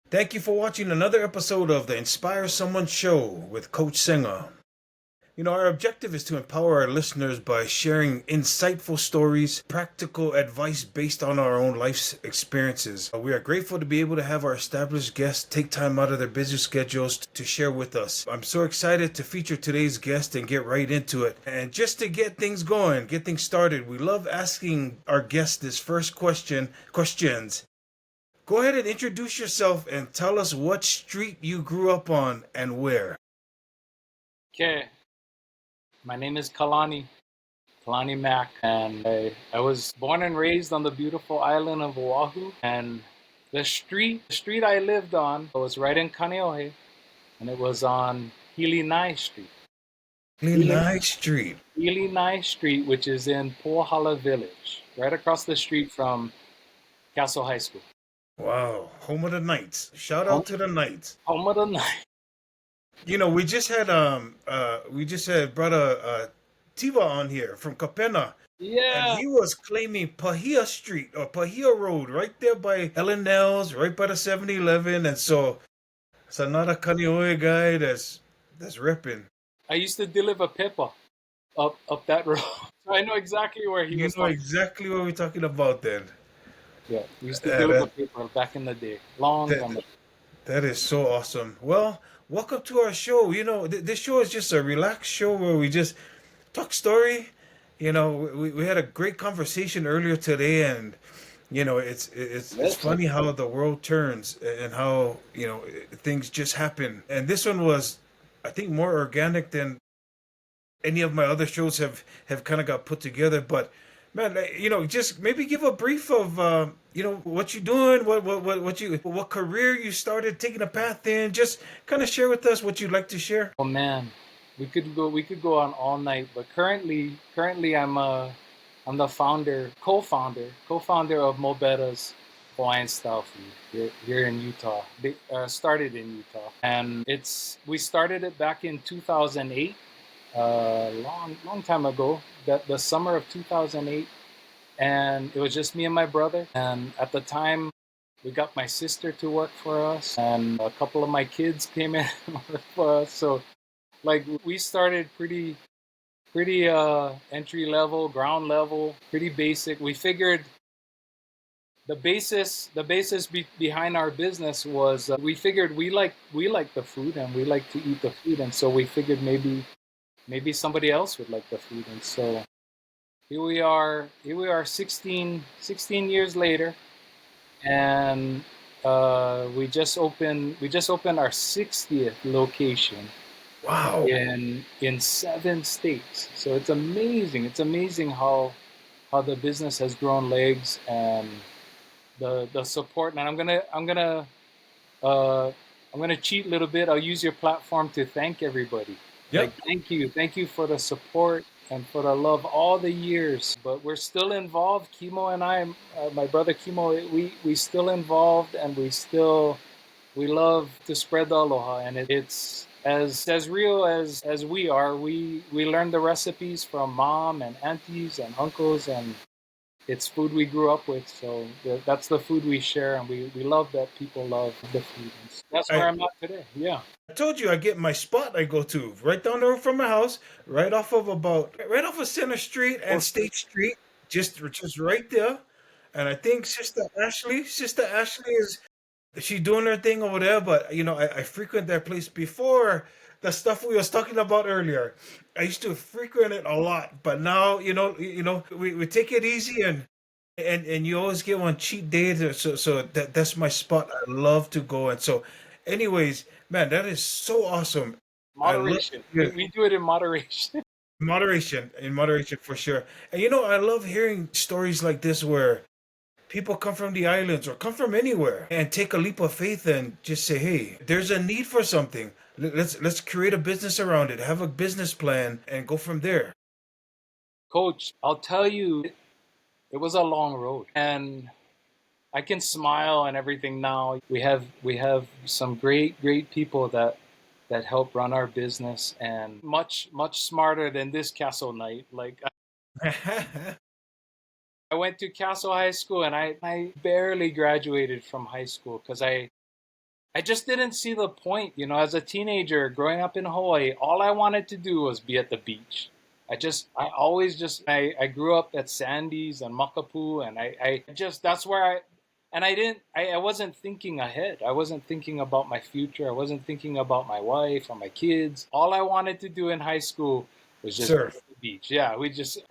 Thank you for watching another episode of the Inspire Someone Show with Coach Singer. Our objective is to empower our listeners by sharing insightful stories, practical advice based on our own life's experiences. We are grateful to be able to have our established guests take time out of their busy schedules to share with us. I'm so excited to feature today's guest and get right into it. And just to get things going, get things started, we love asking our guests this first questions. Go ahead and introduce yourself and tell us what street you grew up on and where. Okay, my name is Kalani Mack, and I was born and raised on the beautiful island of Oahu. And the street I lived on was right in Kaneohe, and it was on Healy Street. Healy, Nice Street. Healy Street, which is in Pohala Village, right across the street from Castle High School. Wow, home of the Knights. Shout Home, out to the Knights. home of the night. We just had brother Tiva on here from Kapena, and Yeah, he was claiming Pahia Street or Pahia Road right there by L&L's, right by the 7-Eleven, and so it's another Kaneohe guy that's ripping. I used to deliver pepper up that road, so I know exactly where he You was know talking. exactly what we're talking about then. Yeah, we used to Uh, deliver that, paper back in the day, long that time ago. That is so awesome. Well, welcome to our show. This show is just a relaxed show where we just talk story. We had a great conversation earlier today, and it's Yes, funny how the world turns and how things just happen. And this one was, I think, more organic than any of my other shows have kind of got put together. But man, just maybe give a brief of what you're doing, what career you started taking a path in. Just kind of share with us what you'd like to share. oh man, we could go on all night. But currently, I'm the co-founder of Bettahs Hawaiian style food here in Utah. They started in Utah, and we started it back in 2008, long time ago. The summer of 2008, and it was just me and my brother. And at the time, we got my sister to work for us, and a couple of my kids came in and worked for us. So like we started pretty entry level, ground level, pretty basic. We figured the basis behind our business was we figured we like the food and we like to eat the food, and so we figured maybe somebody else would like the food. And so here we are 16 years later, and we just opened our 60th location Wow. in 7 states. So it's amazing how the business has grown legs, and the support. And uh I'm gonna cheat a little bit. I'll use your platform to thank everybody. Like, Yep. thank you for the support and for the love all the years. But we're still involved. Kimo and I, my brother Kimo, we still involved, and we love to spread the aloha. And it's as real as we are. We learned the recipes from mom and aunties and uncles, and it's food we grew up with. So that's the food we share, and we love that people love the food. And that's I, where I'm at today. Yeah. I told you I get my spot I go to right down the road from my house, right off of Center Street and State Street, just right there. And I think Sister Ashley is she doing her thing over there, but I frequent that place before the stuff we was talking about earlier. I used to frequent it a lot, but now we take it easy and you always get one cheat day. So that's my spot. I love to go, and so, anyways, man, that is so awesome. I love Moderation. We, yeah, we do it in moderation. in moderation for sure. And I love hearing stories like this where people come from the islands or come from anywhere and take a leap of faith and just say, "Hey, there's a need for something. Let's create a business around it, have a business plan, and go from there." Coach, I'll tell you, it was a long road, and I can smile and everything now. We have some great people that help run our business, and much smarter than this Castle Knight. Like, I went to Castle High School, and I barely graduated from high school because I just didn't see the point. You know, as a teenager growing up in Hawaii, all I wanted to do was be at the beach. I grew up at Sandy's and Makapu, and I just, that's where and I wasn't thinking ahead. I wasn't thinking about my future. I wasn't thinking about my wife or my kids. All I wanted to do in high school was just be at Surf. the beach. Yeah,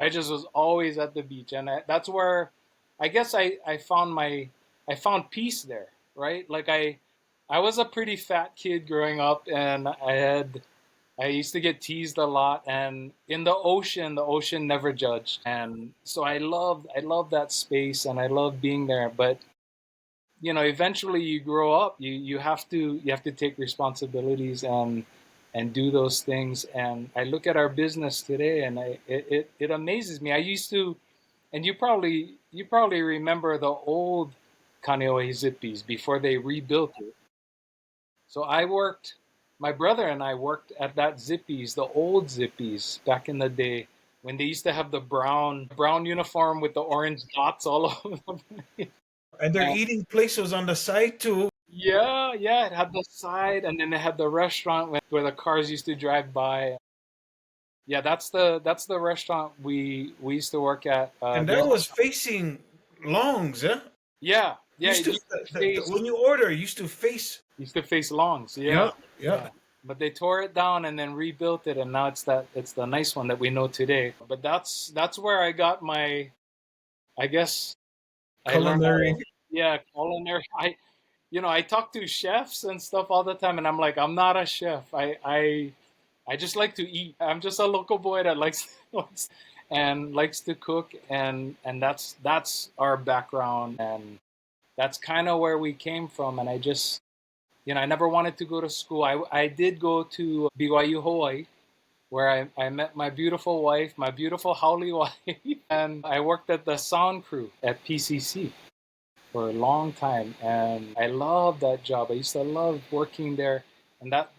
I just was always at the beach. And that's where I guess I found peace there, right? Like I was a pretty fat kid growing up, and I used to get teased a lot. And in the ocean never judged, and so I love that space, and I love being there. But you know, eventually you grow up, you have to take responsibilities and do those things. And I look at our business today, and it amazes me. I used to, and you probably remember the old Kaneohe Zippies before they rebuilt it. So my brother and I worked at that Zippies, the old Zippies back in the day when they used to have the brown uniform with the orange dots all over the place. And their And eating place was on the side too. yeah, yeah, it had the side, and then they had the restaurant where the cars used to drive by. Yeah, that's the restaurant we used to work at. And that was facing Longs, yeah? Yeah, yeah, Used it to when you order, it used to face Longs. yeah, Yeah, yeah. yeah. But they tore it down and then rebuilt it, and now it's the nice one that we know today. But that's where I got my, I guess I learned how Culinary. to, yeah, culinary. You know, I talk to chefs and stuff all the time, and I'm like, I'm not a chef. I just like to eat. I'm just a local boy that likes to cook, and that's our background, and that's kind of where we came from. And I just, you know, I never wanted to go to school. I did go to BYU Hawaii, where I met my beautiful wife, my beautiful haole wife, and I worked at the sound crew at PCC for a long time, and I loved that job. I used to love working there, and that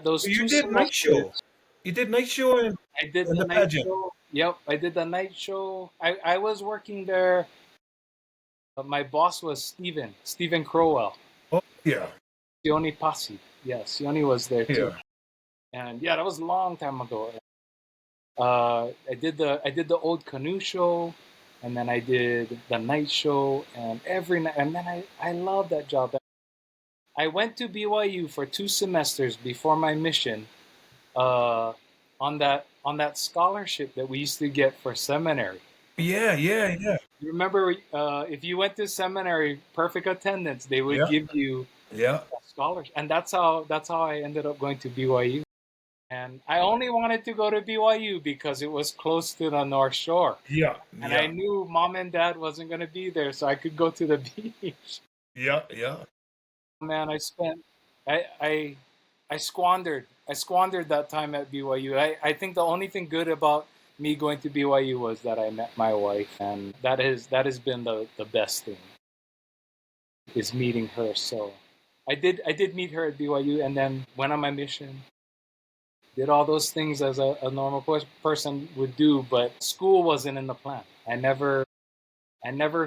those You two did night show. semesters, You did night show I did in the the night pageant. show. Yep, I did the night show. I was working there, but my boss was Stephen Crowell, Oh yeah, Sione Pasi. Yeah, Sione was there too, yeah. and yeah, that was a long time ago. I did the old canoe show, and then I did the night show, and every night, and then I love that job. I went to BYU for 2 semesters before my mission, uh, on that scholarship that we used to get for seminary. Yeah, yeah, yeah. You remember, if you went to seminary, perfect attendance, they would Yeah, give you yeah, a scholarship, and that's how I ended up going to BYU. And I only wanted to go to BYU because it was close to the North Shore. yeah, And I yeah, knew mom and dad wasn't going to be there, so I could go to the beach. yeah, yeah. Man, I, I, I squandered that time at BYU. I think the only thing good about me going to BYU was that I met my wife, and that has been the best thing, is meeting her. So I did meet her at BYU, and then went on my mission, did all those things as a normal person would do, but school wasn't in the plan. I never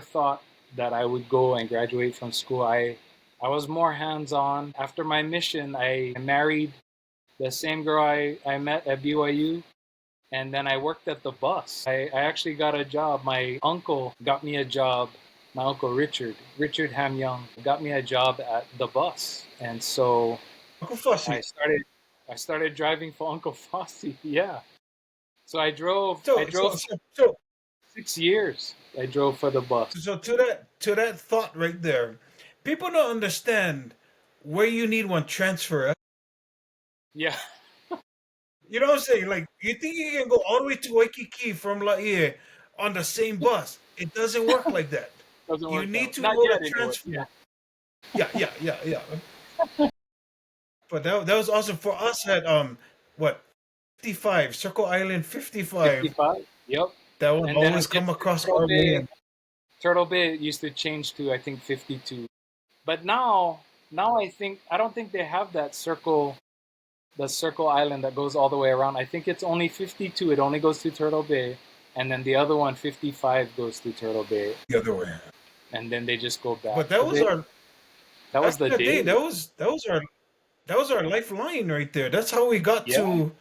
thought that I would go and graduate from school. I was more hands on. After my mission, I married the same girl I met at BYU, and then I worked at the bus. I actually got a job. My uncle got me a job. My uncle Richard Ham Young, got me a job at the bus, and so Uncle I Fussy. started I started driving for Uncle Fossey. Yeah. So I So, drove so, so, so, 6 years. I drove for the bus. so to that thought right there, people don't understand where you need one transfer. Yeah. You know what I'm saying? Like, you think you can go all the way to Waikiki from Laie on the same bus? It doesn't work like that. Doesn't You work need out. to Not go to yet anyway. Yeah. transfer. Yeah, yeah, yeah, yeah. But that was awesome for us at what 55 Circle Island 55. 55. Yep. That would And then I always did come across our way. And Turtle Bay used to change to, I think, 52. But now I don't think they have that the circle island that goes all the way around. I think it's only 52. It only goes to Turtle Bay, and then the other one 55 goes to Turtle Bay, the other way. and then they just go back. But that So was our That was Back in the the day, day. that was our lifeline right there. That's how we got Yeah. to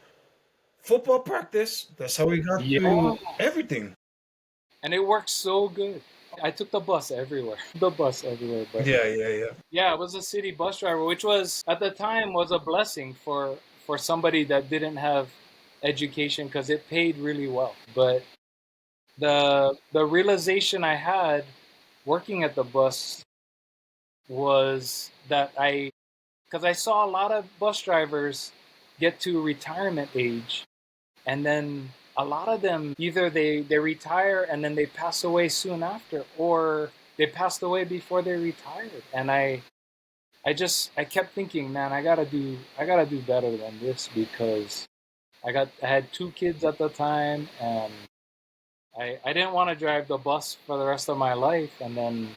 football practice. That's how we got Yeah. to everything. And it worked so good. I took the bus everywhere. The bus everywhere. But Yeah, yeah, yeah. yeah, I was a city bus driver, which was at the time was a blessing for somebody that didn't have education because it paid really well. But the realization I had working at the bus was that because I saw a lot of bus drivers get to retirement age, and then a lot of them either they retire and then they pass away soon after, or they passed away before they retired. And I kept thinking, man, I gotta do better than this because I had two kids at the time, and I didn't want to drive the bus for the rest of my life and then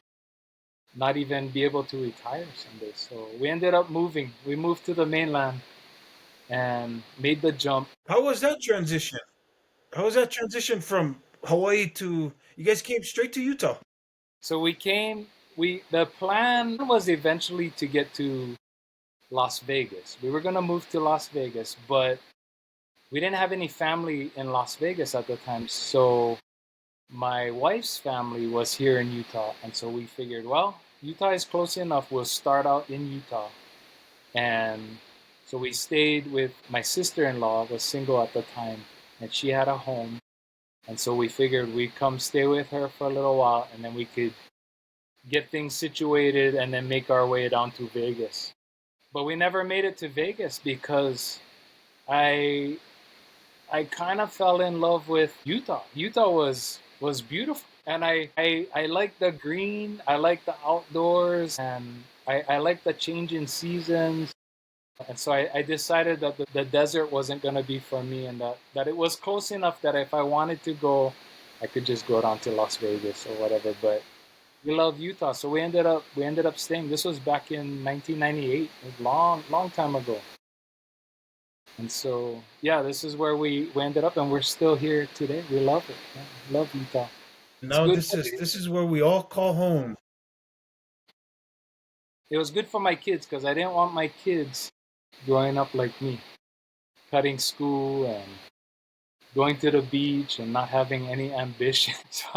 not even be able to retire someday. So we ended up moving. We moved to the mainland and made the jump. How was that transition? How was that transition from Hawaii to you guys came straight to Utah? So the plan was eventually to get to Las Vegas. We were going to move to Las Vegas, but we didn't have any family in Las Vegas at the time. So my wife's family was here in Utah. And so we figured, well, Utah is close enough. We'll start out in Utah. And so we stayed with my sister-in-law, was single at the time, and she had a home. And so we figured we'd come stay with her for a little while, and then we could get things situated and then make our way down to Vegas. But we never made it to Vegas because I I kind of fell in love with Utah. Utah was beautiful, and I like the green. I like the outdoors, and I like the change in seasons. And so I decided that the desert wasn't going to be for me, and that it was close enough that if I wanted to go, I could just go down to Las Vegas or whatever. But we love Utah, so we ended up staying. This was back in 1998, a long time ago. And so yeah, this is where we ended up, and we're still here today. We love it. Yeah, love Utah. It's Now good. this is where we all call home. It was good for my kids because I didn't want my kids growing up like me, cutting school and going to the beach and not having any ambition. So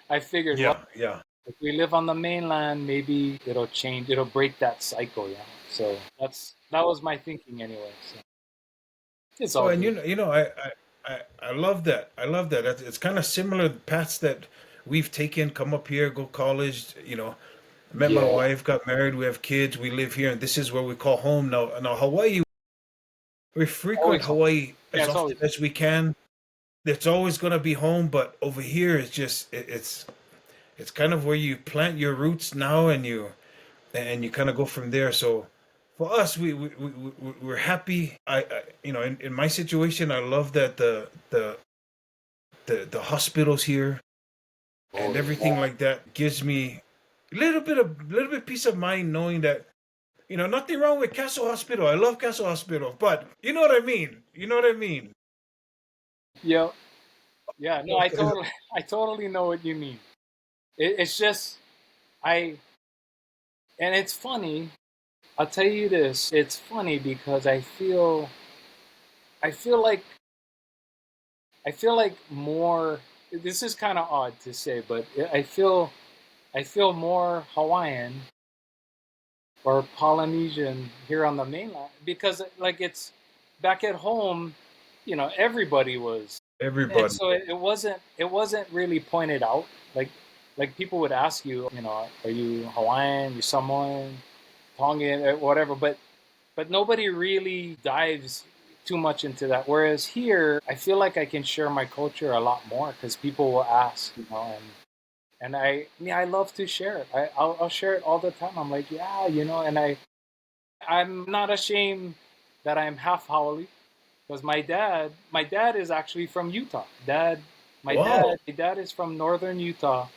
I figured, well, Yeah, yeah. if we live on the mainland, maybe it'll change. It'll break that cycle. Yeah. So that was my thinking anyway. So it's Oh, all and good. I love that. I love that. It's kind of similar paths that we've taken. Come up here, go college. Met my Yeah. wife, got married. We have kids. We live here, and this is where we call home now. Now Hawaii, we frequent Always home. Hawaii Yeah, as it's often always home. as we can. It's always gonna be home, but over here it's just it's kind of where you plant your roots now, and you kind of go from there. So for us, we're happy. In my situation, I love that the hospitals here and Oh everything yeah. like that gives me a little bit peace of mind knowing that nothing wrong with Castle Hospital. I love Castle Hospital, but you know what I mean. You know what I mean. Yeah. Yeah. No, I totally know what you mean. It's just I and it's funny. I'll tell you this. It's funny because I feel like I feel like more. This is kind of odd to say, but I feel more Hawaiian or Polynesian here on the mainland because like it's back at home, everybody was, and Everybody. so it wasn't really pointed out. Like people would ask you, are you Hawaiian, you Samoan, Tongan, or whatever, but nobody really dives too much into that. Whereas here, I feel like I can share my culture a lot more because people will ask, and I love to share it. I'll share it all the time. I'm like, yeah, and I'm not ashamed that I'm half Howley because my dad is actually from Utah. Wow. My dad is from northern Utah.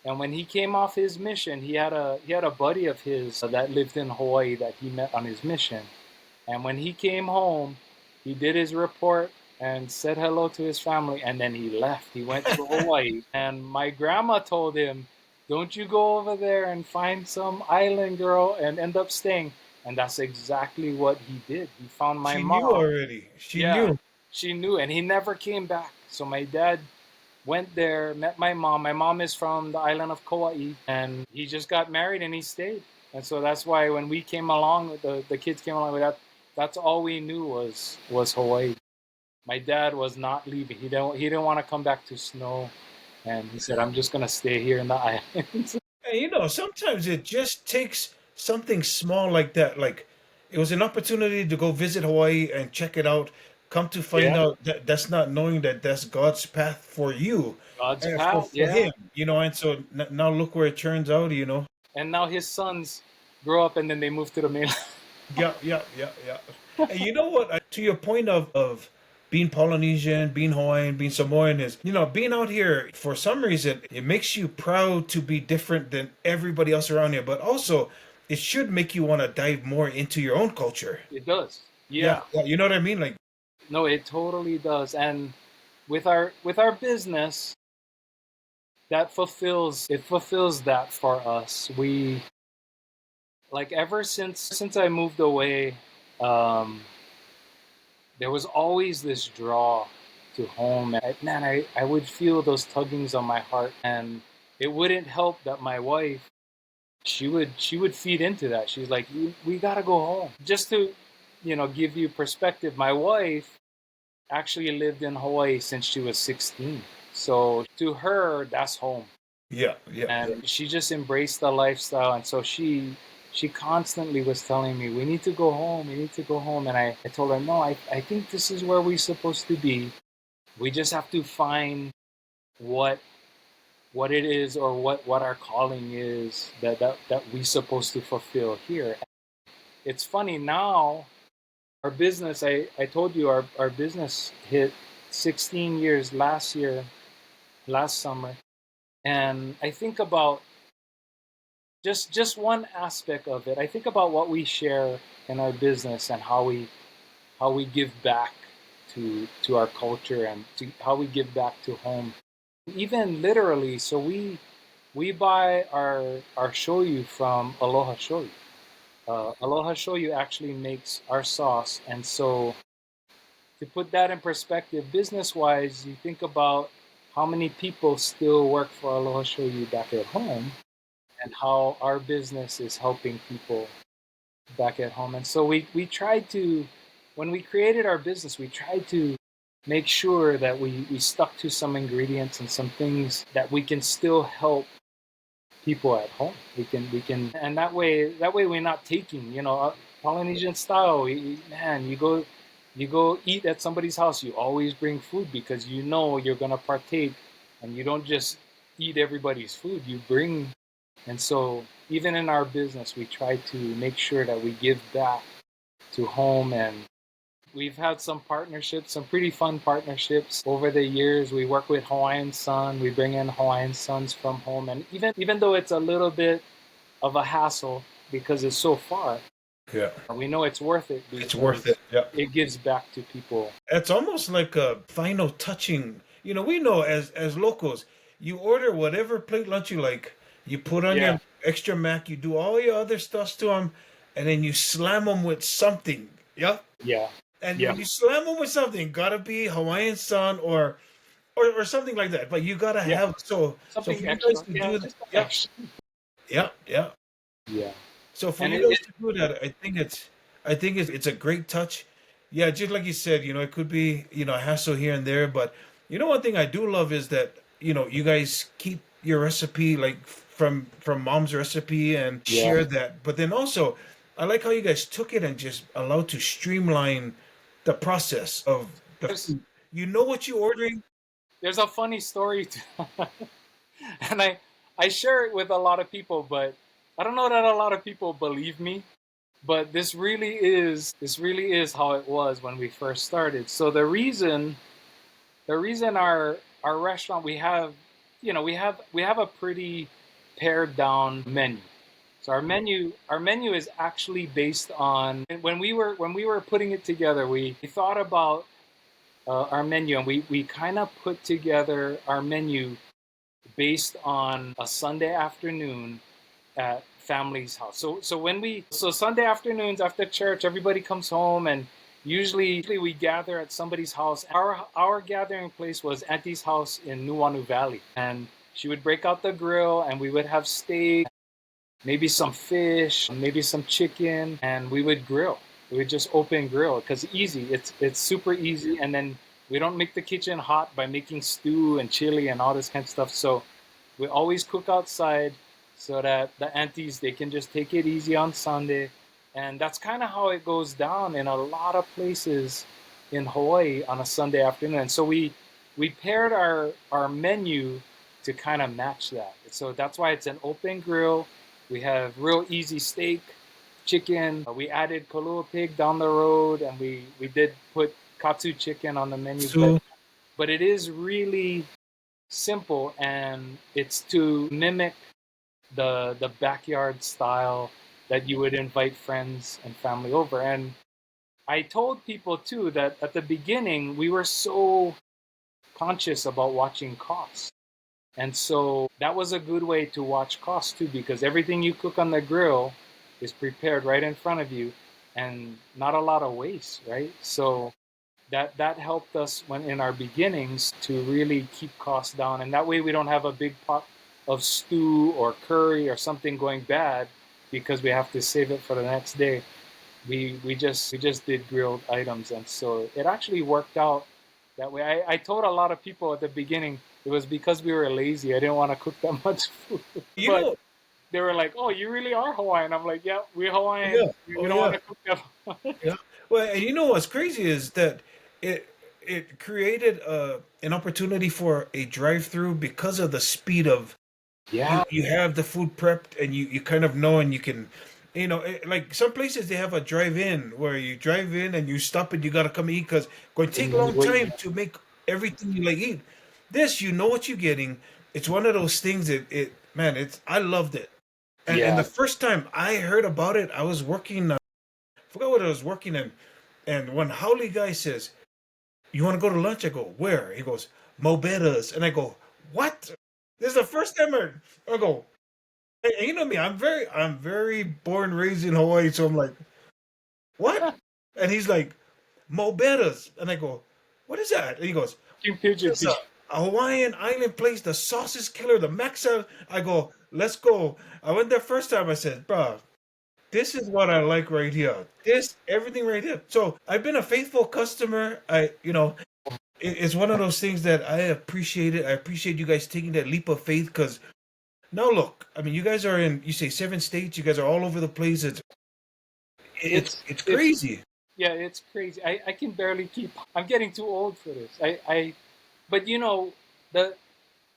And when he came off his mission, he had a buddy of his that lived in Hawaii that he met on his mission. And when he came home, he did his report and said hello to his family, and then he left. He went to Hawaii, and my grandma told him, don't you go over there and find some island girl and end up staying. And that's exactly what he did. He found my She knew mom. already. She Yeah, knew. she knew, and he never came back. So my dad went there, met my mom. My mom is from the island of Kauai, and he just got married and he stayed. And so that's why when we came along, the kids came along with that. That's all we knew was Hawaii. My dad was not leaving. He didn't want to come back to snow, and he said, "I'm just gonna stay here in the islands." And sometimes it just takes something small like that. Like it was an opportunity to go visit Hawaii and check it out. Come to find Yeah, out that that's not knowing that that's God's path for you, God's for path. Yeah, him. And so now look where it turns out. and now his sons grow up and then they move to the mainland. Yeah, yeah, yeah, yeah. And you know what? To your point of being Polynesian, being Hawaiian, being Samoan is, being out here for some reason, it makes you proud to be different than everybody else around here. But also, it should make you want to dive more into your own culture. It does. Yeah, Yeah. yeah, you know what I mean? Like, No, it totally does. And with our business, it fulfills that for us. We like ever since I moved away, um, there was always this draw to home. I would feel those tuggings on my heart, and it wouldn't help that my wife, she would feed into that. She's like, we gotta go home. Just to, give you perspective, my wife actually lived in Hawaii since she was 16. So to her, that's home. yeah, yeah, yeah. And she just embraced the lifestyle. And so she constantly was telling me, we need to go home, we need to go home. And I told her, no, I think this is where we're supposed to be. We just have to find what it is, or what our calling is that we're supposed to fulfill here. It's funny now, our business, I told you our business hit 16 years last summer. And I think about just one aspect of it. I think about what we share in our business and how we give back to our culture, and to how we give back to home. Even literally, so we buy our shoyu from Aloha Shoyu. Aloha Shoyu actually makes our sauce, and so to put that in perspective, business wise, you think about how many people still work for Aloha Shoyu back at home, and how our business is helping people back at home. And so we tried to, when we created our business, we tried to make sure that we stuck to some ingredients and some things that we can still help people at home. We can, and that way we're not taking, Polynesian style. Man, you go eat at somebody's house, you always bring food because you're gonna partake, and you don't just eat everybody's food. You bring, and so even in our business, we try to make sure that we give back to home. And we've had some partnerships, some pretty fun partnerships over the years. We work with Hawaiian Sun. We bring in Hawaiian Suns from home, and even though it's a little bit of a hassle because it's so far, Yeah. we know it's worth it It's worth because it. Yeah. it gives back to people. It's almost like a final touching. We know as locals, you order whatever plate lunch you like. You put on Yeah, your extra mac. You do all your other stuff to them, and then you slam them with something. Yeah. yeah, And yeah, when you slam them with something, gotta be Hawaiian Sun or something like that. But you gotta yeah. have so Something for you guys extra. to Yeah, do that. just Yeah, extra. yeah, yeah. Yeah, So for and you guys to do that, I think it's a great touch. Yeah, just like you said, it could be a hassle here and there, but one thing I do love is that you guys keep your recipe like from mom's recipe and yeah. share that. But then also, I like how you guys took it and just allowed to streamline the process of the There's food. You know what you're ordering. there's a funny story and I share it with a lot of people, but I don't know that a lot of people believe me. But this really is how it was when we first started. So the reason our restaurant, we have a pretty pared down menu. So our menu is actually based on, when we were putting it together, we thought about our menu, and we kind of put together our menu based on a Sunday afternoon at family's house. So Sunday afternoons after church, everybody comes home, and usually we gather at somebody's house. Our gathering place was Auntie's house in Nuuanu Valley, and she would break out the grill, and we would have steak, maybe some fish, maybe some chicken, and we would grill. We would just open grill because easy. It's super easy, and then we don't make the kitchen hot by making stew and chili and all this kind of stuff. So we always cook outside so that the aunties, they can just take it easy on Sunday. And that's kind of how it goes down in a lot of places in Hawaii on a Sunday afternoon. And so we paired our menu to kind of match that. So that's why it's an open grill. We have real easy steak, chicken. We added kalua pig down the road, and we did put katsu chicken on the menu. So But it is really simple, and it's to mimic the backyard style that you would invite friends and family over. And I told people too that at the beginning we were so conscious about watching costs. And so that was a good way to watch costs too, because everything you cook on the grill is prepared right in front of you and not a lot of waste, right? So that helped us when in our beginnings to really keep costs down, and that way we don't have a big pot of stew or curry or something going bad because we have to save it for the next day. We just did grilled items, and so it actually worked out that way. I told a lot of people at the beginning it was because we were lazy. I didn't want to cook that much food, you but know, they were like, "Oh, you really are Hawaiian." I'm like, "Yeah, we're yeah, Hawaiian. We oh don't want yeah, to cook that much." yeah. Well, and you know what's crazy is that it it created an opportunity for a drive-through because of the speed of Yeah, you have the food prepped and you kind of know and you can like some places they have a drive-in where you drive in and you stop and you got to come eat because it's going to take a and long wait. time to make everything you like eat. This, you know what you're getting. It's one of those things that it man, it's I loved it. And Yeah, the first time I heard about it, I was working I forgot what I was working in, and when Howley guy says, "You want to go to lunch?" I go, "Where?" He goes, "Mo Bettahs," and I go, "What?" This is the first time I go. And you know me, I'm very born raised in Hawaii, so I'm like, what? And he's like, Mo Bettahs. And I go, what is that? And he goes, King Pigeon. it's a Hawaiian island place, the sauce is killer, the maxa. I go, let's go. I went there first time, I said, bruh, this is what I like right here. This, everything right here. So I've been a faithful customer. It's one of those things that I appreciate it. I appreciate you guys taking that leap of faith because now look, I mean, you guys are in, you say 7 states, you guys are all over the place. It's It's crazy. Yeah, it's crazy. I can barely keep. I'm getting too old for this. But the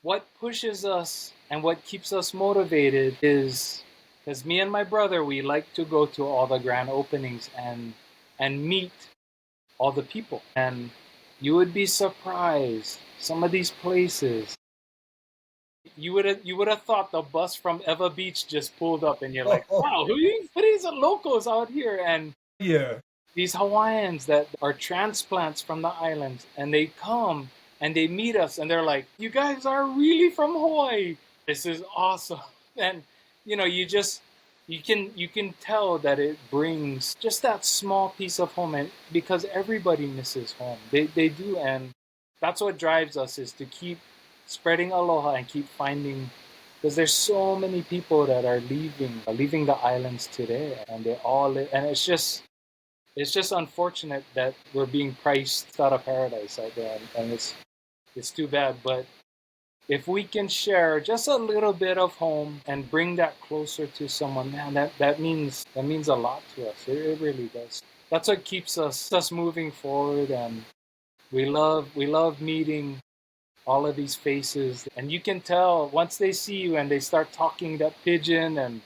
what pushes us and what keeps us motivated is because me and my brother, we like to go to all the grand openings and meet all the people. And you would be surprised. Some of these places, you would have thought the bus from Eva Beach just pulled up, and you're like, wow, who are these locals out here? And Yeah. these Hawaiians that are transplants from the islands, and they come and they meet us, and they're like, "You guys are really from Hawaii. This is awesome." And you can tell that it brings just that small piece of home, and because everybody misses home, they do, and that's what drives us is to keep spreading aloha and keep finding. Because there's so many people that are leaving the islands today, and they all live, and it's just unfortunate that we're being priced out of paradise out there, and it's too bad. But if we can share just a little bit of home and bring that closer to someone, man, that means a lot to us. It really does. That's what keeps us moving forward, and we love meeting all of these faces, and you can tell once they see you and they start talking that pigeon, and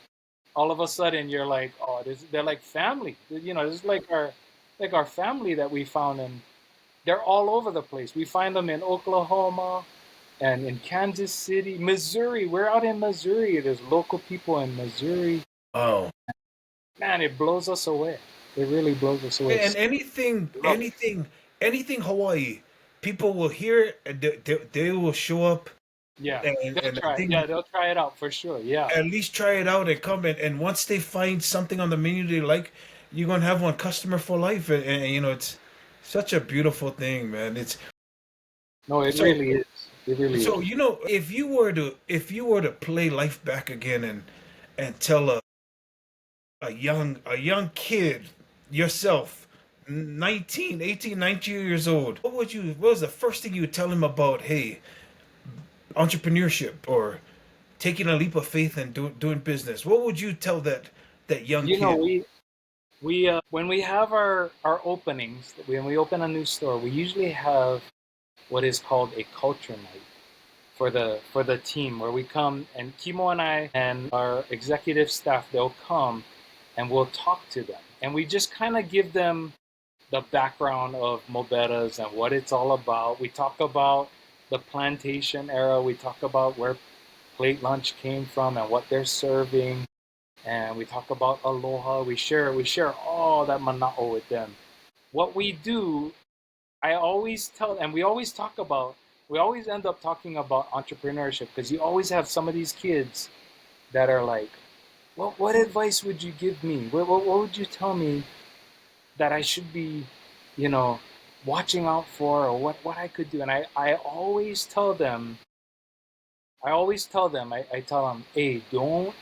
all of a sudden you're like, oh, they're like family. This is like our family that we found, and they're all over the place. We find them in Oklahoma and in Kansas City, Missouri. We're out in Missouri. There's local people in Missouri. Oh. Man, it blows us away. It really blows us away. And anything, Love it. anything, anything Hawaii, people will hear it and they will show up. Yeah, they'll And I try. think Yeah, they'll try it out for sure. Yeah. at least try it out and come and once they find something on the menu they like, you're gonna have one customer for life. And you know, it's such a beautiful thing, man. It's No, it so really is. It really is. so you know, if you were to play life back again and tell a young kid yourself, 19, 18, 19 years old, what was the first thing you would tell him about, hey, entrepreneurship or taking a leap of faith and doing business? What would you tell that young You know, kid? we when we have our openings, when we open a new store, we usually have what is called a culture night for the team, where we come and Kimo and I and our executive staff, they'll come and we'll talk to them, and we just kind of give them the background of Mobetas and what it's all about. We talk about the plantation era. We talk about where plate lunch came from and what they're serving. And we talk about Aloha. We share all that mana'o with them. What we do, I always tell, and we always end up talking about entrepreneurship, because you always have some of these kids that are like, what advice would you give me? What would you tell me that I should be, you know, watching out for, or what I could do? And I always tell them, I tell them, hey, don't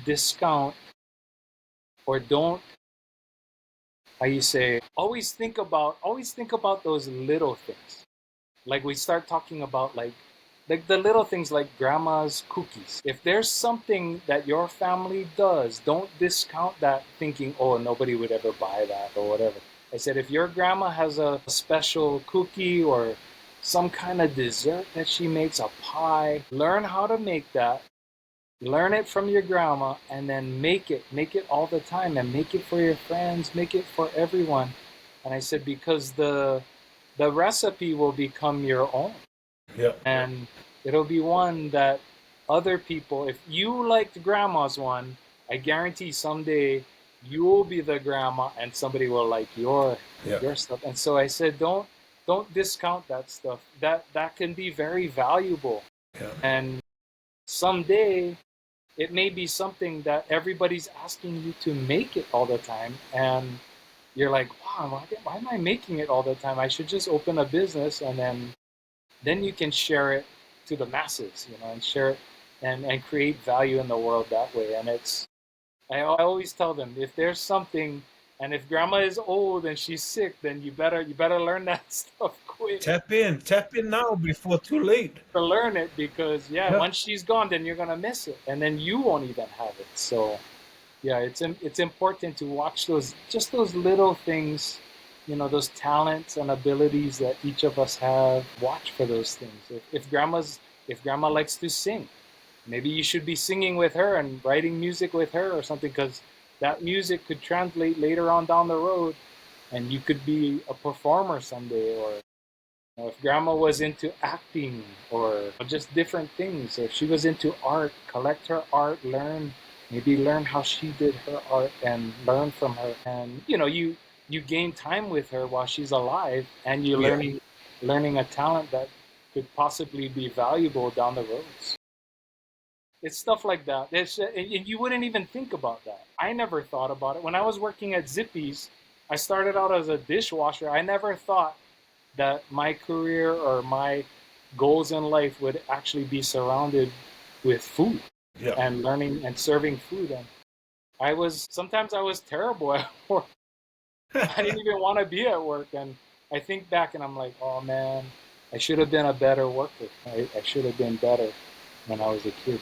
discount, or don't, how you say, always think about those little things. Like we start talking about like the little things like grandma's cookies. If there's something that your family does, don't discount that thinking, oh, nobody would ever buy that or whatever. I said, if your grandma has a special cookie or some kind of dessert that she makes, a pie, learn how to make that. Learn it from your grandma, and then make it all the time, and make it for your friends, make it for everyone. And I said, because the recipe will become your own, Yeah. and it'll be one that other people, if you liked grandma's one, I guarantee someday you'll be the grandma and somebody will like Yeah. your stuff. And so I said, don't discount that stuff. That can be very valuable. Yeah. And someday it may be something that everybody's asking you to make it all the time, and you're like, wow, why am I making it all the time? I should just open a business, and then you can share it to the masses, and share it, and create value in the world that way. And I always tell them, if there's something, and if grandma is old and she's sick, then you better learn that stuff quick. Tap in now before too late. To learn it, because yeah, Yeah. once she's gone, then you're gonna miss it, and then you won't even have it. So yeah, it's important to watch those little things, those talents and abilities that each of us have. Watch for those things. If grandma likes to sing, maybe you should be singing with her and writing music with her or something, because that music could translate later on down the road, and you could be a performer someday. Or if grandma was into acting or just different things, or if she was into art, collect her art, maybe learn how she did her art and learn from her. And you gain time with her while she's alive, and you're Yeah. learning a talent that could possibly be valuable down the road. It's stuff like that. And you wouldn't even think about that. I never thought about it. When I was working at Zippy's, I started out as a dishwasher. I never thought that my career or my goals in life would actually be surrounded with food Yeah. and learning and serving food. And sometimes I was terrible at work. I didn't even want to be at work. And I think back and I'm like, oh man, I should have been a better worker. I should have been better when I was a kid.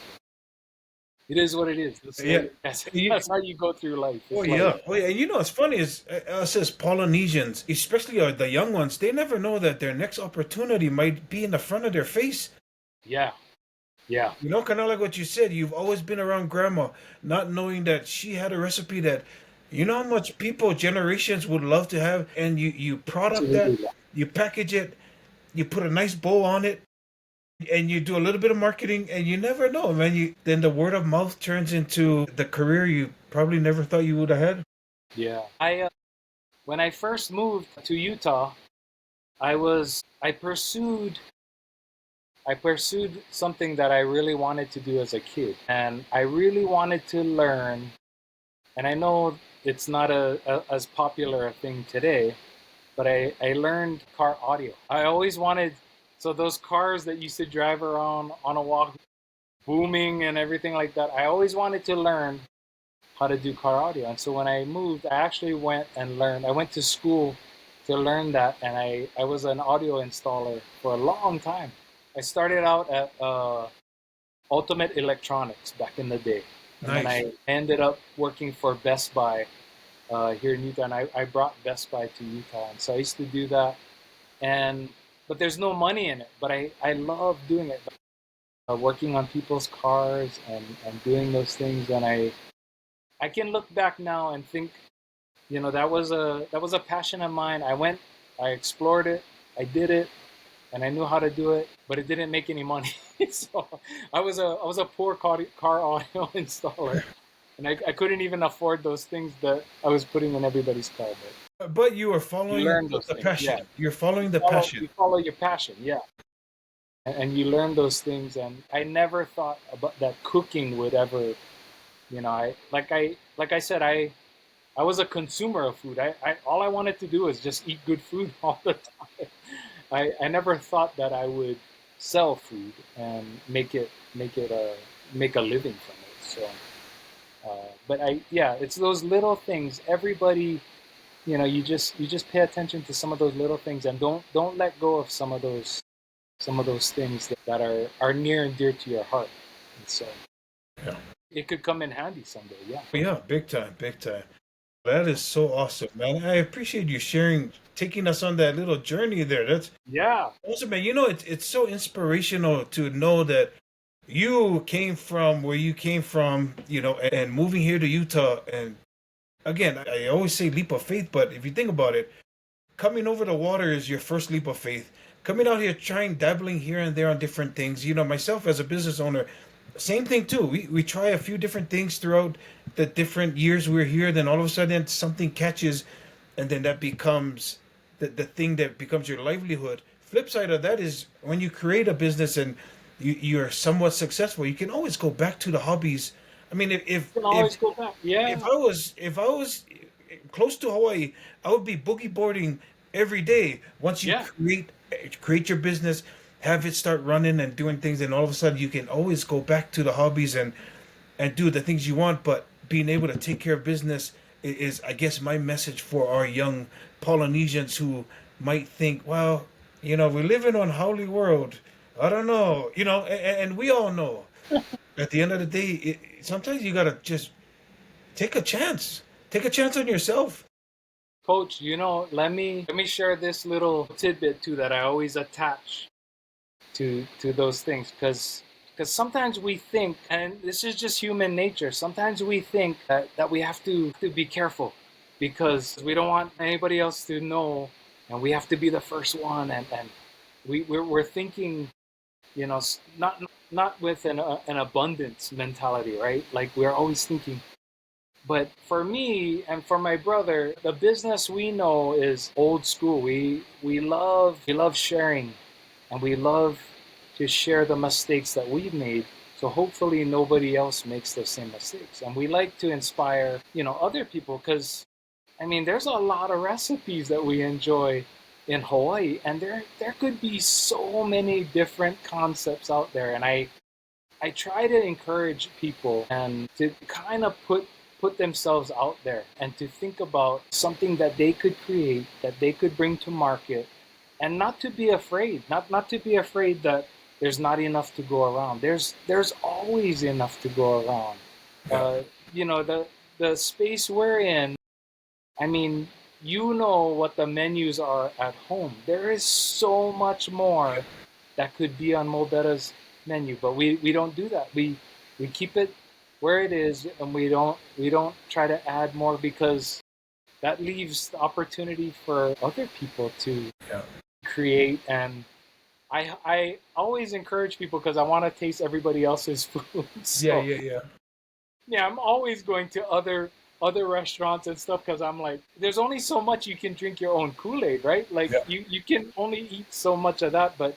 It is what it is. Yeah. That's, You, that's how you go through life. oh It's like, yeah. Oh yeah. And you know what's funny is us as Polynesians, especially the young ones, they never know that their next opportunity might be in the front of their face. yeah, yeah, You know, kind of like what you said. You've always been around grandma, not knowing that she had a recipe that, you know, how much people generations would love to have, and you product that, absolutely. you package it, you put a nice bow on it, and you do a little bit of marketing, and you never know, man. Then the word of mouth turns into the career you probably never thought you would have had. Yeah. When I first moved to Utah, I pursued I pursued something that I really wanted to do as a kid, and I really wanted to learn. And I know it's not as popular a thing today, but I learned car audio. I always wanted, so those cars that used to drive around on a walk, booming and everything like that, I always wanted to learn how to do car audio. And so when I moved, I actually went and learned. I went to school to learn that, and I was an audio installer for a long time. I started out at Ultimate Electronics back in the day. And then Nice. I ended up working for Best Buy here in Utah, and I brought Best Buy to Utah. And so I used to do that. And but there's no money in it, but I love doing it. Working on people's cars and doing those things. And I can look back now and think, that was a passion of mine. I explored it, I did it, and I knew how to do it, but it didn't make any money. So I was a poor car audio installer, and I couldn't even afford those things that I was putting in everybody's car. But you are But you following learn those the things, yeah. passion. You're following the You follow, passion. you follow your passion, yeah, and you learn those things. And I never thought about that cooking would ever, I said, I was a consumer of food. I all I wanted to do was just eat good food all the time. I never thought that I would sell food and make a living from it. So, but yeah, it's those little things. Everybody, you just pay attention to some of those little things, and don't let go of some of those things that are near and dear to your heart. And so Yeah. it could come in handy someday. Yeah. Yeah, big time, big time. That is so awesome, man. I appreciate you sharing, taking us on that little journey there. That's Yeah. awesome, man. It's so inspirational to know that you came from where you came from, and moving here to Utah. And again, I always say leap of faith, but if you think about it, coming over the water is your first leap of faith. Coming out here, trying, dabbling here and there on different things. Myself as a business owner, same thing too. We try a few different things throughout the different years we're here. Then all of a sudden something catches, and then that becomes the thing that becomes your livelihood. Flip side of that is when you create a business and you're somewhat successful, you can always go back to the hobbies. I mean, if You can if always go back. if Yeah. I was close to Hawaii, I would be boogie boarding every day. Once you Yeah. create your business, have it start running and doing things, and all of a sudden you can always go back to the hobbies and do the things you want. But being able to take care of business is, I guess, my message for our young Polynesians who might think, well, we're living on Howley World. I don't know, and we all know at the end of the day, sometimes you gotta just take a chance. Take a chance on yourself. Coach, let me share this little tidbit too that I always attach to those things, because sometimes we think, and this is just human nature, sometimes we think that we have to be careful because we don't want anybody else to know, and we have to be the first one, and we're thinking, not with an abundance mentality, right? Like we're always thinking. But for me and for my brother, the business we know is old school. We love sharing, and we love to share the mistakes that we've made. So hopefully nobody else makes those same mistakes. And we like to inspire, other people, because I mean there's a lot of recipes that we enjoy in Hawaii, and there could be so many different concepts out there. And I try to encourage people and to kind of put themselves out there and to think about something that they could create, that they could bring to market, and not to be afraid, not to be afraid that there's not enough to go around. There's always enough to go around. Yeah. Uh, the space we're in. I mean, what the menus are at home. There is so much more that could be on Mobetta's menu, but we don't do that. We keep it where it is, and we don't try to add more, because that leaves the opportunity for other people to Yeah. create. And I always encourage people because I want to taste everybody else's food. Yeah, So yeah, yeah. yeah, I'm always going to other restaurants and stuff, because I'm like, there's only so much you can drink your own Kool-Aid, right? Like Yeah. you can only eat so much of that. But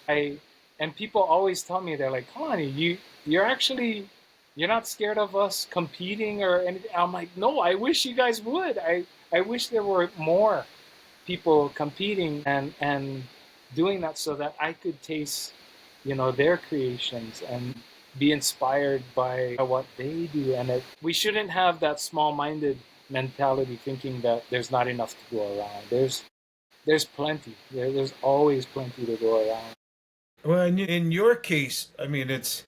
and people always tell me, they're like, Kalani, you're not scared of us competing or anything. I'm like, no, I wish you guys would. I wish there were more people competing and doing that so that I could taste, their creations and be inspired by what they do. And we shouldn't have that small-minded mentality, thinking that there's not enough to go around. There's plenty. There's always plenty to go around. Well, in your case, I mean, it's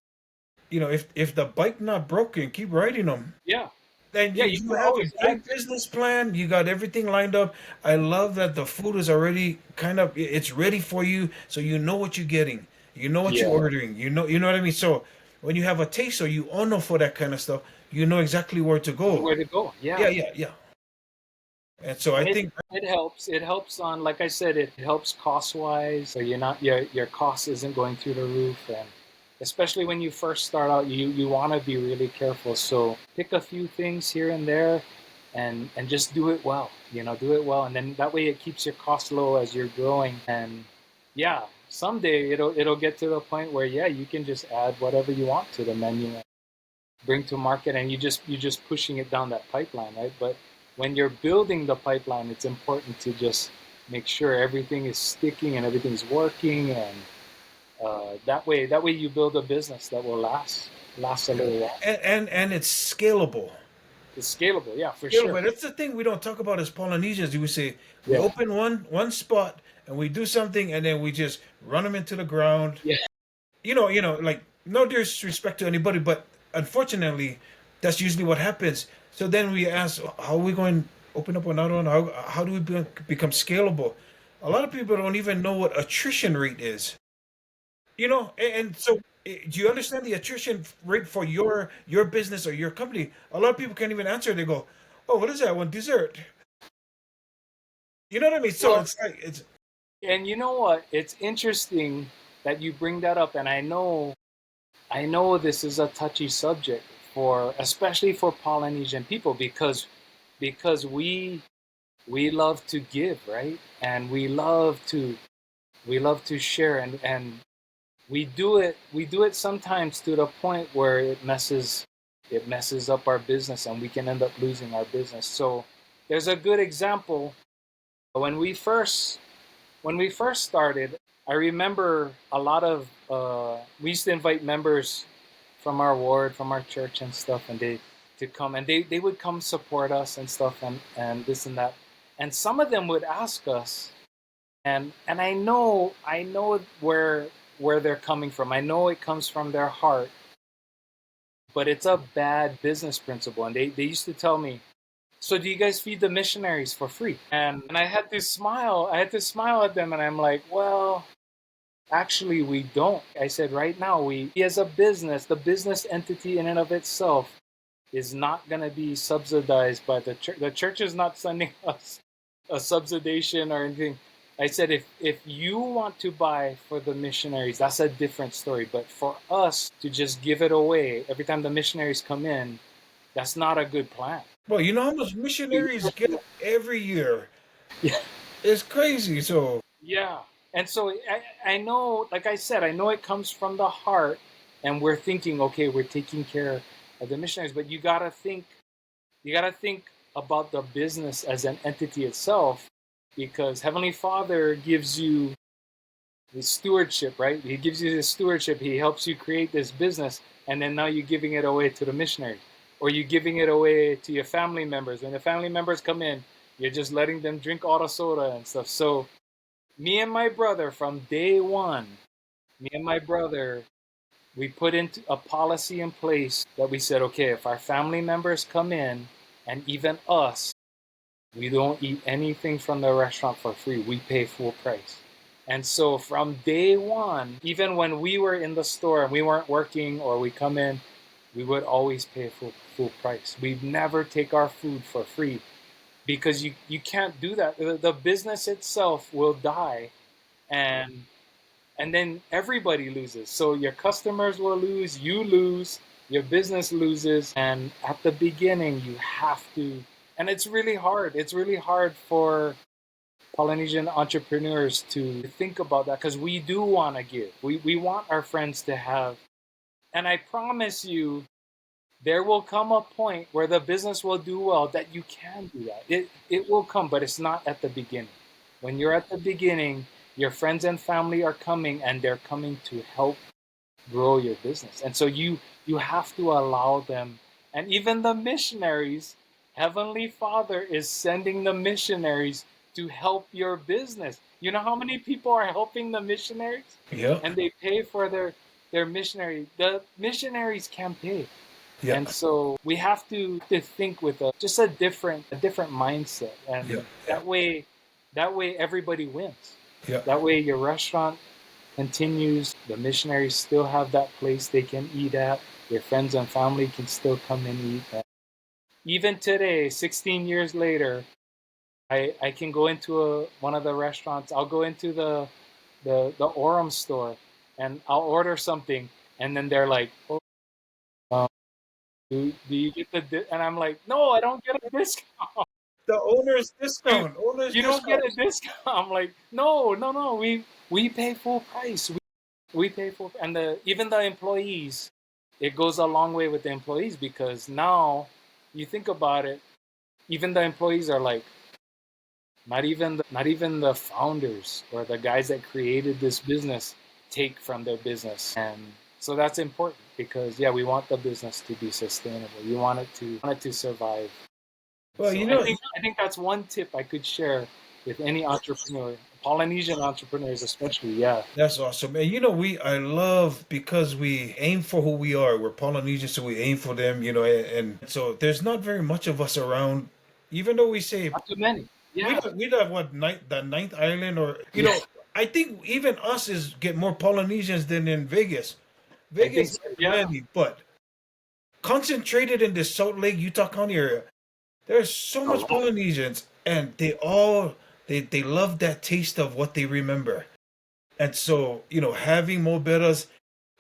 if the bike not broken, keep riding them. Yeah, Then yeah. you, You you can have a always add. great business plan. You got everything lined up. I love that the food is already it's ready for you, so you know what you're getting. You know what you're Yeah, ordering. You know what I mean. So when you have a taste or you honor for that kind of stuff, you know exactly where to go. where to go. Yeah, Yeah, yeah, yeah. And so I and think it helps. It helps on, like I said, it helps cost wise. So you're not your cost isn't going through the roof, and especially when you first start out, you want to be really careful. So pick a few things here and there, and just do it well. Do it well, and then that way it keeps your costs low as you're growing. And yeah, someday it'll get to the point where, yeah, you can just add whatever you want to the menu, bring to market, and you just pushing it down that pipeline, right? But when you're building the pipeline, it's important to just make sure everything is sticking and everything's working, and that way you build a business that will last a little while. and it's scalable. It's scalable, yeah, for Yeah, sure. but that's the thing we don't talk about as Polynesians. We say we Yeah, open one spot and we do something and then we just run them into the ground. yeah. Like no disrespect to anybody, but unfortunately, that's usually what happens. So then we ask, how are we going to open up another one? How do we become scalable? A lot of people don't even know what attrition rate is. And so do you understand the attrition rate for your business or your company? A lot of people can't even answer. They go, "Oh, what is that one? Dessert." You know what I mean? So Well, it's like it's and you know what? It's interesting that you bring that up, and I know this is a touchy subject, for especially for Polynesian people, because we love to give, right? And we love to share, and we do it sometimes to the point where it messes up our business, and we can end up losing our business. So there's a good example. When we first started, I remember a lot of we used to invite members from our ward, from our church and stuff, and they to come, and they would come support us and stuff, and this and that. And some of them would ask us, and I know where they're coming from. I know it comes from their heart, but it's a bad business principle. And they used to tell me, so do you guys feed the missionaries for free? And I had to smile. I had to smile at them, and I'm like, well, actually, we don't. I said, right now, we, as a business, the business entity in and of itself is not going to be subsidized by the church. The church is not sending us a subsidization or anything. I said, if you want to buy for the missionaries, that's a different story. But for us to just give it away every time the missionaries come in, that's not a good plan. well, you know how much missionaries get every year. It's crazy. So Yeah. And so I know, like I said, I know it comes from the heart, and we're thinking, okay, we're taking care of the missionaries, but you gotta think about the business as an entity itself, because Heavenly Father gives you the stewardship, right? He gives you the stewardship. He helps you create this business, and then now you're giving it away to the missionary, or you're giving it away to your family members. When the family members come in, you're just letting them drink all the soda and stuff. So me and my brother, from day one, me and my brother, we put into a policy in place that we said, okay, if our family members come in, and even us, we don't eat anything from the restaurant for free. We pay full price. And so from day one, even when we were in the store and we weren't working, or we come in, we would always pay full price. We'd never take our food for free, because you can't do that. The business itself will die, and then everybody loses. So your customers will lose, you lose, your business loses, and at the beginning you have to. And it's really hard. It's really hard Polynesian entrepreneurs to think about that because we do want to give. We want our friends to have, and I promise you, there will come a point where the business will do well that you can do that. It will come, but it's not at the beginning. When you're at the beginning, your friends and family are coming and they're coming to help grow your business. And so you have to allow them. And even the missionaries, Heavenly Father is sending the missionaries to help your business. You know how many people are helping the missionaries? Yeah. And they pay for their missionary. The missionaries can pay. Yeah. And so we have to think with just a different mindset. Yeah. And that way everybody wins. Yeah. That way your restaurant continues, the missionaries still have that place they can eat at, your friends and family can still come and eat at. Even today, 16 years later, I can go into one of the restaurants. I'll go into the Orem store and I'll order something, and then they're like, "Oh, um, do you get and I'm like, "No, I don't get a discount. The owner's You discount. Owner's you don't get discount. a discount." I'm like, "No, no, no. We pay full price. We pay full, and even the employees. It goes a long way with the employees because now you think about it. Even the employees are like, not even the founders or the guys that created this business take from their business. And so that's important because yeah, we want the business to be sustainable. You want it to survive. Well, So I think that's one tip I could share with any entrepreneur, Polynesian entrepreneurs especially. Yeah. that's awesome. And I love because we aim for who we are. We're Polynesian, so we aim for them, and so there's not very much of us around, even though we say Not too many. we Yeah. don't we don't have what the ninth island or Yeah. I think even us is get more Polynesians than in Vegas. I think Vegas so. has Yeah. many, but concentrated in the Salt Lake, Utah County area, there's so A much lot. Polynesians, and they love that taste of what they remember. And so, having Bettahs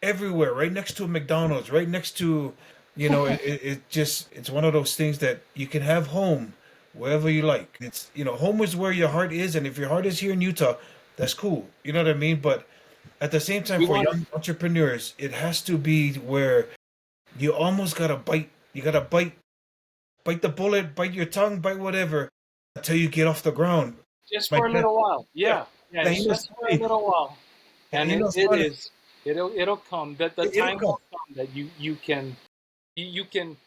everywhere, right next to a McDonald's, right next to, it's one of those things that you can have home wherever you like. It's, home is where your heart is. And if your heart is here in Utah, that's cool. You know what I mean? But at the same time, We for want young entrepreneurs, it has to be where you almost got to bite. You got to bite the bullet, bite your tongue, bite whatever until you get off the ground. just My for a dad, little while. yeah. Yeah. Yeah. And It's just for a little while. And it, it's it funny. is. It'll come. The It'll time come. will come that you can